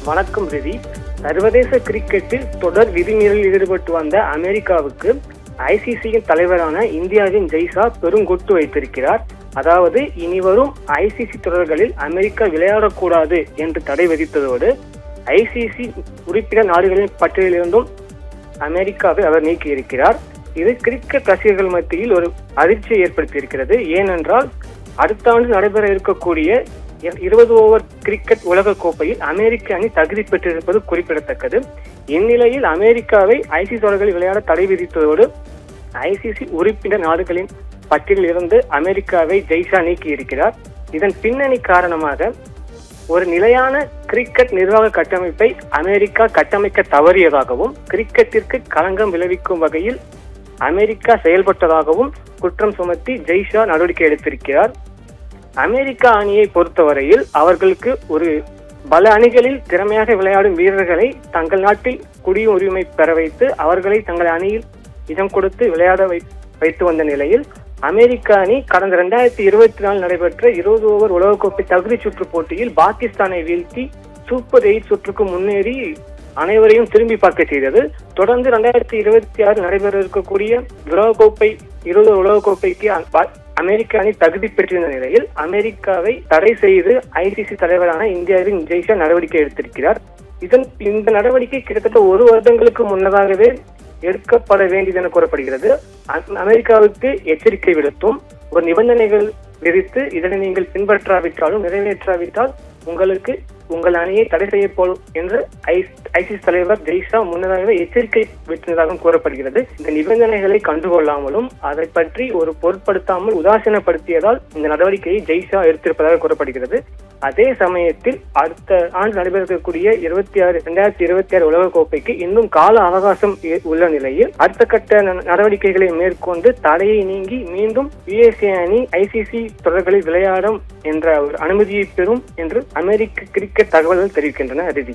வணக்கம் ரிதி. சர்வதேச கிரிக்கெட்டில் தொடர் விதிமீறலில் ஈடுபட்டு வந்த அமெரிக்காவுக்கு ஐசிசியின் தலைவரான இந்தியாவின் ஜெய்ஷா பெருங்கொட்டு வைத்திருக்கிறார். அதாவது இனிவரும் ஐசிசி தொடர்களில் அமெரிக்கா விளையாடக்கூடாது என்று தடை விதித்ததோடு ஐசிசி உறுப்பினர் நாடுகளின் பட்டியலிலிருந்தும் அமெரிக்காவை அவர் நீக்கியிருக்கிறார். இது கிரிக்கெட் ரசிகர்கள் மத்தியில் ஒரு அதிர்ச்சியை ஏற்படுத்தியிருக்கிறது. ஏனென்றால் அடுத்த ஆண்டு நடைபெற இருக்கக்கூடிய 20 ஓவர் கிரிக்கெட் உலக கோப்பையில் அமெரிக்க அணி தகுதி பெற்றிருப்பது குறிப்பிடத்தக்கது. இந்நிலையில் அமெரிக்காவை ஐசிசி தொடர்களில் விளையாட தடை விதித்ததோடு ஐசிசி உறுப்பினர் நாடுகளின் பட்டியலில் இருந்து அமெரிக்காவை ஜெய்ஷா நீக்கி இருக்கிறார். இதன் பின்னணி காரணமாக ஒரு நிலையான கிரிக்கெட் நிர்வாக கட்டமைப்பை அமெரிக்கா கட்டமைக்க தவறியதாகவும் கிரிக்கெட்டிற்கு களங்கம் விளைவிக்கும் வகையில் அமெரிக்கா செயல்பட்டதாகவும் குற்றம் சுமத்தி ஜெய்ஷா நடவடிக்கை எடுத்திருக்கிறார். அமெரிக்கா அணியை பொறுத்தவரையில் அவர்களுக்கு பல அணிகளில் திறமையாக விளையாடும் வீரர்களை தங்கள் நாட்டில் குடியுரிமை பெற வைத்து அவர்களை தங்கள் அணியில் இடம் கொடுத்து விளையாட வைத்து வந்த நிலையில் அமெரிக்க அணி கடந்த 2024 நடைபெற்ற 20 ஓவர் உலகக்கோப்பை தகுதி சுற்று போட்டியில் பாகிஸ்தானை வீழ்த்தி சூப்பர் 8 சுற்றுக்கு முன்னேறி அனைவரையும் திரும்பி பார்க்க செய்தது. தொடர்ந்து 2026 நடைபெற இருக்கக்கூடிய உலகக்கோப்பை 20 உலகக்கோப்பைக்கு அமெரிக்க அணி தகுதி பெற்றிருந்த நிலையில் அமெரிக்காவை தடை செய்து ஐசிசி தலைவரான இந்தியாவின் ஜெய்ஷா நடவடிக்கை எடுத்திருக்கிறார். இந்த நடவடிக்கை கிட்டத்தட்ட 1 வருடங்களுக்கு முன்னதாகவே எடுக்கப்பட வேண்டியது என கூறப்படுகிறது. அமெரிக்காவுக்கு எச்சரிக்கை விடுத்தும் ஒரு நிபந்தனைகள் விதித்து இதனை நீங்கள் பின்பற்றாவிட்டாலும் நிறைவேற்றாவிட்டால் உங்களுக்கு உங்கள் அணியை தடை செய்யப்படும் என்று ஐசிசி தலைவர் ஜெய்ஷா முன்னதாகவே எச்சரிக்கை விட்டதாகவும் கூறப்படுகிறது. இந்த நிபந்தனைகளை கண்டுகொள்ளாமலும் அதை பற்றி ஒரு பொருட்படுத்தாமல் உதாசீனப்படுத்தியதால் இந்த நடவடிக்கையை ஜெய்ஷா எடுத்திருப்பதாக கூறப்படுகிறது. அதே சமயத்தில் அடுத்த ஆண்டு நடைபெறக்கூடிய 2026 உலகக்கோப்பைக்கு இன்னும் கால அவகாசம் உள்ள நிலையில் அடுத்த கட்ட நடவடிக்கைகளை மேற்கொண்டு தடையை நீங்கி மீண்டும் USA அணி ஐசிசி தொடர்களில் விளையாடும் என்ற ஒரு அனுமதியை பெறும் என்று அமெரிக்க கிரிக்கெட் தகவல்கள் தெரிவிக்கின்றன. அதிதி.